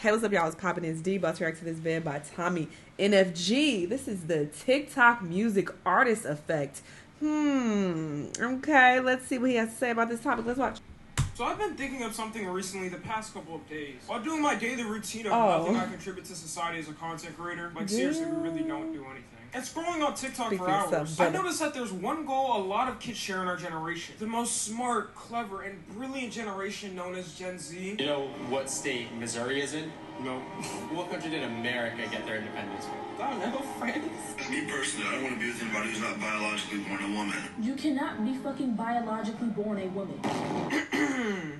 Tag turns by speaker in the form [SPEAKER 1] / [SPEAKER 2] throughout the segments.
[SPEAKER 1] Hey, what's up, y'all? It's poppin'. It's D. About to react to this vid by Tommy NFG. This is the TikTok music artist effect. Okay, let's see what he has to say about this topic. Let's watch.
[SPEAKER 2] So I've been thinking of something recently the past couple of days. While doing my daily routine of nothing I contribute to society as a content creator. Like, seriously, we really don't do anything. And scrolling on TikTok for hours, I noticed that there's one goal a lot of kids share in our generation. The most smart, clever, and brilliant generation known as Gen Z.
[SPEAKER 3] You know what state Missouri is in?
[SPEAKER 2] No.
[SPEAKER 3] What country did America get their independence from?
[SPEAKER 2] I don't know, France.
[SPEAKER 4] Me personally, I don't want to be with anybody who's not biologically born a woman.
[SPEAKER 5] You cannot be fucking biologically born a woman.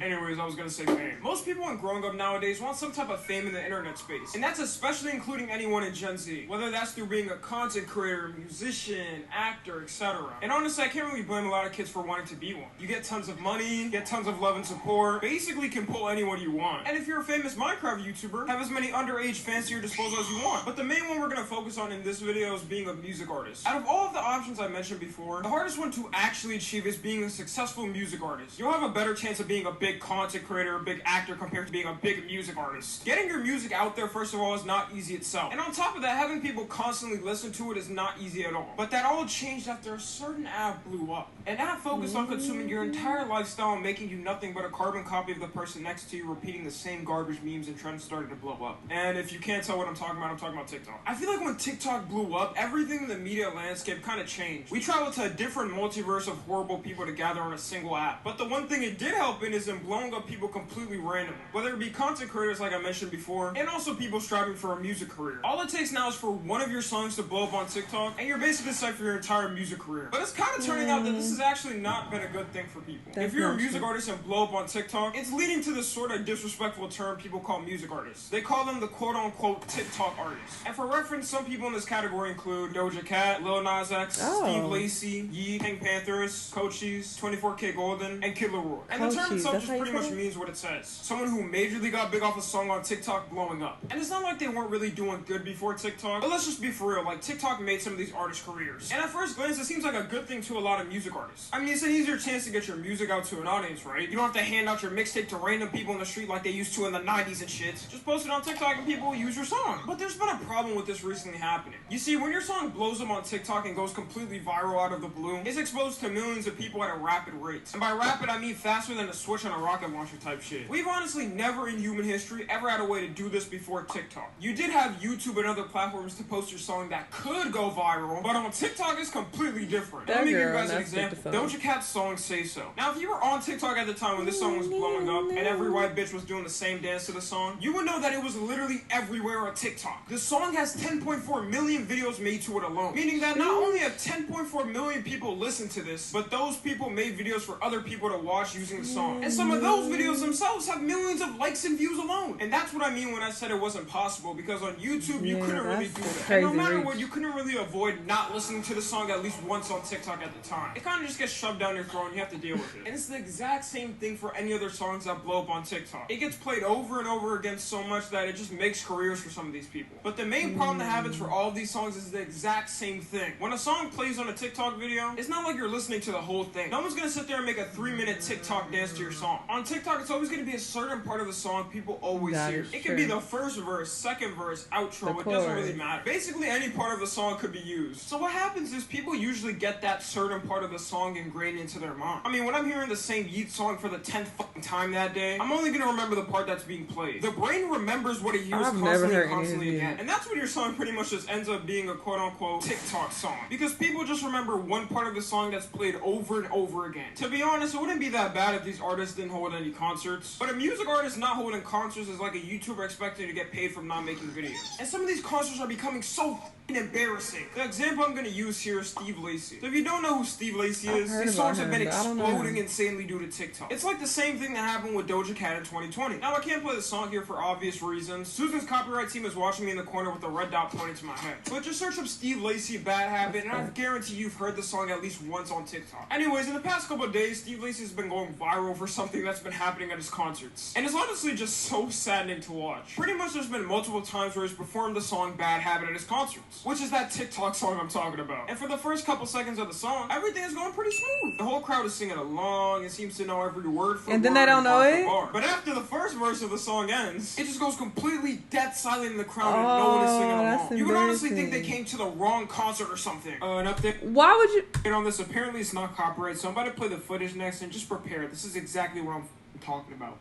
[SPEAKER 2] Anyways, I was gonna say fame. Most people when growing up nowadays want some type of fame in the internet space. And that's especially including anyone in Gen Z. Whether that's through being a content creator, musician, actor, etc. And honestly, I can't really blame a lot of kids for wanting to be one. You get tons of money, get tons of love and support, basically can pull anyone you want. And if you're a famous Minecraft YouTuber, have as many underage fans to your disposal as you want. But the main one we're gonna focus on in this video is being a music artist. Out of all of the options I mentioned before, the hardest one to actually achieve is being a successful music artist. You'll have a better chance of being a big content creator, a big actor compared to being a big music artist. Getting your music out there, first of all, is not easy itself. And on top of that, having people constantly listen to it is not easy at all. But that all changed after a certain app blew up. An app focused on consuming your entire lifestyle and making you nothing but a carbon copy of the person next to you, repeating the same garbage memes and trends started to blow up. And if you can't tell what I'm talking about TikTok. I feel like when TikTok blew up, everything in the media landscape kind of changed. We traveled to a different multiverse of horrible people to gather on a single app. But the one thing it did help in is in blowing up people completely randomly. Whether it be content creators like I mentioned before, and also people striving for a music career. All it takes now is for one of your songs to blow up on TikTok, and you're basically set for your entire music career. But it's kind of turning out that this has actually not been a good thing for people. If you're a music artist and blow up on TikTok, it's leading to this sort of disrespectful term people call music artists. They call them the quote-unquote TikTok artists. And for reference, some people in this category include Doja Cat, Lil Nas X, Steve Lacy, Yeet, Pink Panthers, Cochise, 24K Golden, and Kid Laroi. And the term itself just pretty much means what it says. Someone who majorly got big off a song on TikTok blowing up. And it's not like they weren't really doing good before TikTok, but let's just be for real, like TikTok made some of these artists' careers. And at first glance, it seems like a good thing to a lot of music artists. I mean, it's an easier chance to get your music out to an audience, right? You don't have to hand out your mixtape to random people in the street like they used to in the 90s and shit. Just post it on TikTok and people will use your song. But there's been a problem with this recently happening. You see, when your song blows up on TikTok and goes completely viral out of the blue, it's exposed to millions of people at a rapid rate. And by rapid, I mean faster than a switch on a rocket launcher type shit. We've honestly never in human history ever had a way to do this before TikTok. You did have YouTube and other platforms to post your song that could go viral, but on TikTok it's completely different. Let me give you guys an example. Doja Cat's song Say So. Now, if you were on TikTok at the time when this song was blowing up and every white bitch was doing the same dance to the song, you would know that it was literally everywhere on TikTok. The song has 10.4 million videos made to it alone, meaning that not only have 10.4 million people listened to this, but those people made videos for other people to watch using the song. And some of those videos themselves have millions of likes and views alone. And that's what I mean when I said it wasn't possible, because on YouTube you couldn't really do that. And no matter what, you couldn't really avoid not listening to the song at least once on TikTok at the time. It kind of just gets shoved down your throat and you have to deal with it. And it's the exact same thing for any other songs that blow up on TikTok. It gets played over and over again so much that it just makes careers for some of these people. But the main problem that happens for all of these songs is the exact same thing. When a song plays on a TikTok video, it's not like you're listening to the whole thing. No one's gonna sit there and make a 3-minute TikTok dance to your song. On TikTok, it's always gonna be a certain part of the song people always hear. It can be the first verse, second verse, outro, it doesn't really matter. Basically, any part of the song could be used. So what happens is people usually get that certain part of the song ingrained into their mind. I mean, when I'm hearing the same Yeet song for the 10th fucking time that day, I'm only gonna remember the part that's being played. The brain remembers what it hears constantly again. And that's when your song pretty much just ends up being a quote-unquote TikTok song. Because people just remember one part of the song that's played over and over again. To be honest, it wouldn't be that bad if these artists didn't hold any concerts. But a music artist not holding concerts is like a YouTuber expecting to get paid from not making videos. And some of these concerts are becoming so embarrassing. The example I'm gonna use here is Steve Lacy. So if you don't know who Steve Lacy is, his songs have been exploding insanely due to TikTok. It's like the same thing that happened with Doja Cat in 2020. Now, I can't play the song here for obvious reasons. Susan's copyright team is watching me in the corner with a red dot pointing to my head. But just search up Steve Lacy Bad Habit, and I guarantee you've heard the song at least once on TikTok. Anyways, in the past couple of days, Steve Lacy has been going viral for something that's been happening at his concerts. And it's honestly just so saddening to watch. Pretty much there's been multiple times where he's performed the song Bad Habit at his concerts, which is is that TikTok song I'm talking about. And for the first couple seconds of the song, everything is going pretty smooth. The whole crowd is singing along and seems to know every word for
[SPEAKER 1] And then
[SPEAKER 2] word
[SPEAKER 1] they don't know
[SPEAKER 2] bar
[SPEAKER 1] it?
[SPEAKER 2] for bar. But after the first verse of the song ends, it just goes completely dead silent in the crowd and no one is singing along. You would honestly think they came to the wrong concert or something. An update
[SPEAKER 1] Why would you?
[SPEAKER 2] on this. Apparently it's not copyright, so I'm about to play the footage next and just prepare. This is exactly what I'm talking about.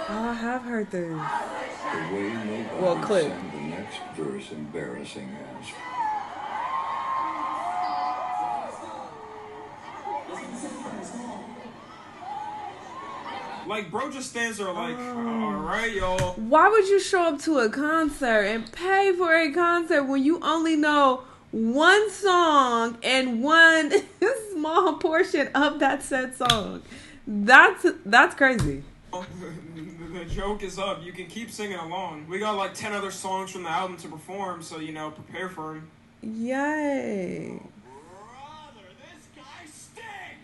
[SPEAKER 1] Oh, I have heard this.
[SPEAKER 6] The way nobody
[SPEAKER 1] Well, clip.
[SPEAKER 6] sang the next verse embarrassing as.
[SPEAKER 2] Like, bro just stands there like, alright, y'all.
[SPEAKER 1] Why would you show up to a concert and pay for a concert when you only know one song and one small portion of that said song? That's crazy.
[SPEAKER 2] The joke is up. You can keep singing along. We got like 10 other songs from the album to perform, so, you know, prepare for him.
[SPEAKER 1] Yay.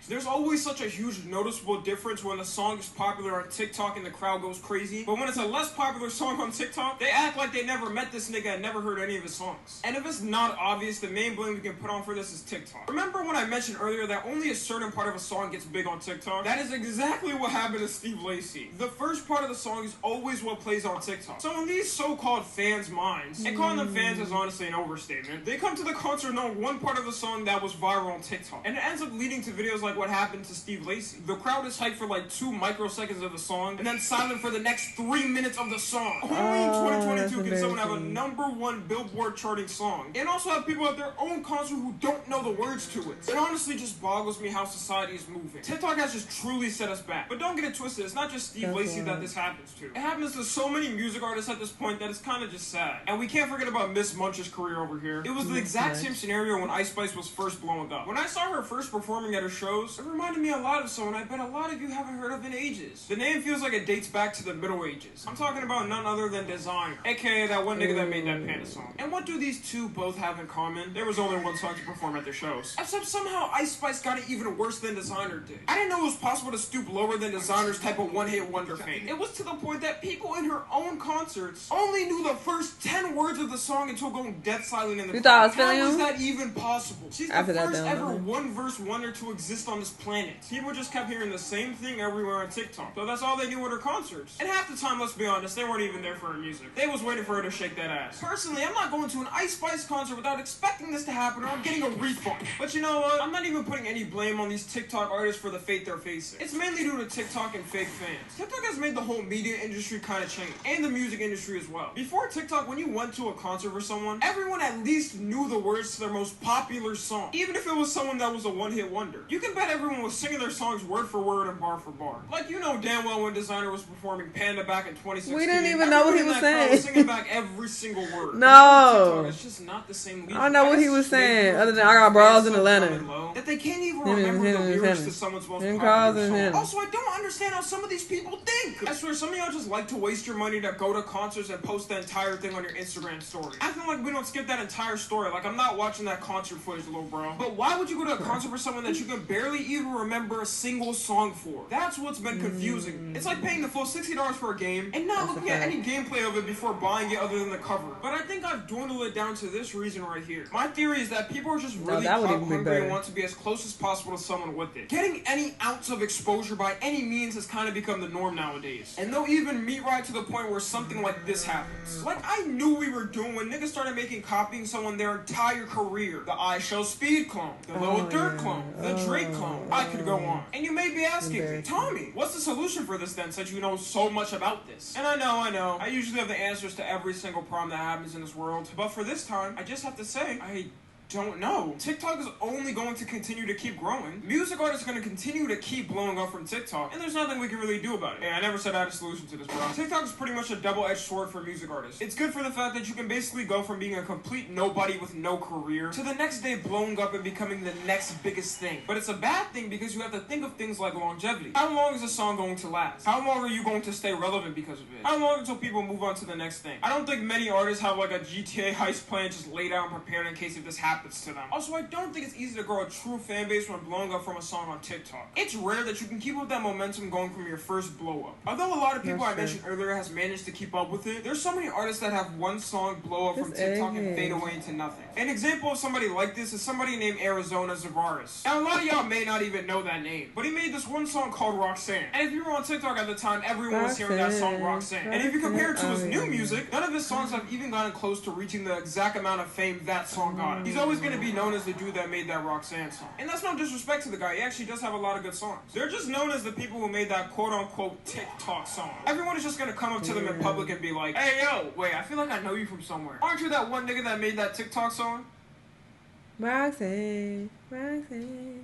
[SPEAKER 2] There's always such a huge noticeable difference when a song is popular on TikTok and the crowd goes crazy. But when it's a less popular song on TikTok, they act like they never met this nigga and never heard any of his songs. And if it's not obvious, the main blame we can put on for this is TikTok. Remember when I mentioned earlier that only a certain part of a song gets big on TikTok? That is exactly what happened to Steve Lacy. The first part of the song is always what plays on TikTok. So in these so-called fans' minds, and calling them fans is honestly an overstatement, they come to the concert knowing one part of the song that was viral on TikTok. And it ends up leading to videos like what happened to Steve Lacy. The crowd is hyped for like 2 microseconds of the song and then silent for the next 3 minutes of the song. Only in 2022 can someone have a #1 Billboard charting song and also have people at their own concert who don't know the words to it. It honestly just boggles me how society is moving. TikTok has just truly set us back. But don't get it twisted, it's not just Steve Lacy that this happens to. It happens to so many music artists at this point that it's kind of just sad. And we can't forget about Miss Munch's career over here. It was the exact same scenario when Ice Spice was first blowing up. When I saw her first performing at her shows, it reminded me a lot of someone I bet a lot of you haven't heard of in ages. The name feels like it dates back to the Middle Ages. I'm talking about none other than Designer, aka that one nigga that made that Panda song. And what do these two both have in common? There was only one song to perform at their shows. Except somehow Ice Spice got it even worse than Designer did. I didn't know it was possible to stoop lower than Designer's type of one-hit wonder fame. It was to the point that people in her own concerts only knew the first 10 words of the song until going dead silent in the crowd.
[SPEAKER 1] Thought I was feeling
[SPEAKER 2] How is
[SPEAKER 1] you?
[SPEAKER 2] that even possible? She's
[SPEAKER 1] After
[SPEAKER 2] the
[SPEAKER 1] that,
[SPEAKER 2] first
[SPEAKER 1] they don't
[SPEAKER 2] ever
[SPEAKER 1] know.
[SPEAKER 2] one-verse wonder to exist on this planet. People just kept hearing the same thing everywhere on TikTok. So that's all they knew at her concerts. And half the time, let's be honest, they weren't even there for her music. They was waiting for her to shake that ass. Personally, I'm not going to an Ice Spice concert without expecting this to happen or I'm getting a refund. But you know what? I'm not even putting any blame on these TikTok artists for the fate they're facing. It's mainly due to TikTok and fake fans. TikTok has made the whole media industry kind of change. And the music industry as well. Before TikTok, when you went to a concert for someone, everyone at least knew the words to their most popular song. Even if it was someone that was a one-hit wonder. You can bet everyone was singing their songs word for word and bar for bar. Like, you know damn well when Designer was performing Panda back in 2016.
[SPEAKER 1] We didn't even know what he was saying.
[SPEAKER 2] Singing back every single word.
[SPEAKER 1] No.
[SPEAKER 2] TikTok, it's just not the same.
[SPEAKER 1] I don't know what he was saying, other than I got bras in Atlanta.
[SPEAKER 2] That they can't even remember the lyrics to someone's most popular song. Also, I don't understand how some of these people think. I swear, some of y'all just like to waste your money to go to concerts and post the entire thing on your Instagram story. Acting like we don't skip that entire story. Like, I'm not watching that concert footage, little bro. But why would you go to a concert for someone that you can barely even remember a single song for? That's what's been confusing. It's like paying the full $60 for a game and not looking at any gameplay of it before buying it other than the cover. But I think I've dwindled it down to this reason right here. My theory is that people are just really clout hungry and want to be as close as possible to someone with it. Getting any ounce of exposure by any means has kind of become the norm nowadays. And they'll even meet right to the point where something like this happens. Like I knew we were doing when niggas started making copying someone their entire career. The I Shall Speed clone, the Lil Durk clone, the Drake clone. I could go on. And you may be asking me, Tommy, what's the solution for this then, since you know so much about this? And I know. I usually have the answers to every single problem that happens in this world. But for this time, I just have to say, I don't know. TikTok is only going to continue to keep growing. Music artists are going to continue to keep blowing up from TikTok, and there's nothing we can really do about it. Hey, I never said I had a solution to this, bro. TikTok is pretty much a double-edged sword for music artists. It's good for the fact that you can basically go from being a complete nobody with no career to the next day blowing up and becoming the next biggest thing. But it's a bad thing because you have to think of things like longevity. How long is a song going to last? How long are you going to stay relevant because of it? How long until people move on to the next thing? I don't think many artists have like a GTA heist plan just laid out and prepared in case if this happens happens to them. Also, I don't think it's easy to grow a true fan base when blowing up from a song on TikTok. It's rare that you can keep up that momentum going from your first blow up. Although a lot of people I mentioned earlier has managed to keep up with it, there's so many artists that have one song blow up from TikTok and fade away into nothing. An example of somebody like this is somebody named Arizona Zavaris. Now, a lot of y'all may not even know that name, but he made this one song called Roxanne. And if you were on TikTok at the time, everyone was hearing that song Roxanne. And if you compare it to his new music, none of his songs have even gotten close to reaching the exact amount of fame that song got. He's always going to be known as the dude that made that Roxanne song. And that's no disrespect to the guy, he actually does have a lot of good songs. They're just known as the people who made that quote-unquote TikTok song. Everyone is just going to come up to them in public and be like, hey yo, wait, I feel like I know you from somewhere. Aren't you that one nigga that made that TikTok song?
[SPEAKER 1] Roxanne, Roxanne.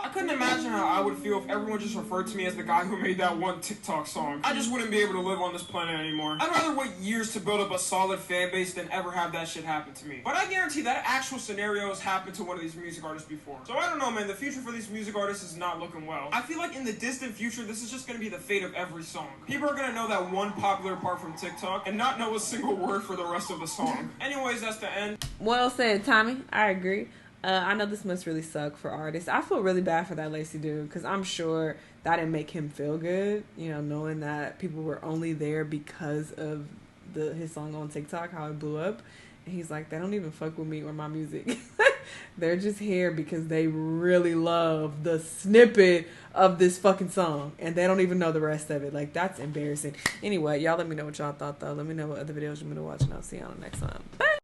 [SPEAKER 2] I couldn't imagine how I would feel if everyone just referred to me as the guy who made that one TikTok song. I just wouldn't be able to live on this planet anymore. I'd rather wait years to build up a solid fan base than ever have that shit happen to me. But I guarantee that actual scenario has happened to one of these music artists before. So I don't know, man, the future for these music artists is not looking well. I feel like in the distant future, this is just gonna be the fate of every song. People are gonna know that one popular part from TikTok and not know a single word for the rest of the song. Anyways, that's the end.
[SPEAKER 1] Well said, Tommy. I agree. I know this must really suck for artists. I feel really bad for that Lacey dude because I'm sure that didn't make him feel good, you know, knowing that people were only there because of his song on TikTok, how it blew up. And he's like, they don't even fuck with me or my music. They're just here because they really love the snippet of this fucking song and they don't even know the rest of it. Like, that's embarrassing. Anyway, y'all let me know what y'all thought, though. Let me know what other videos you want me to watch, and I'll see y'all on the next one. Bye!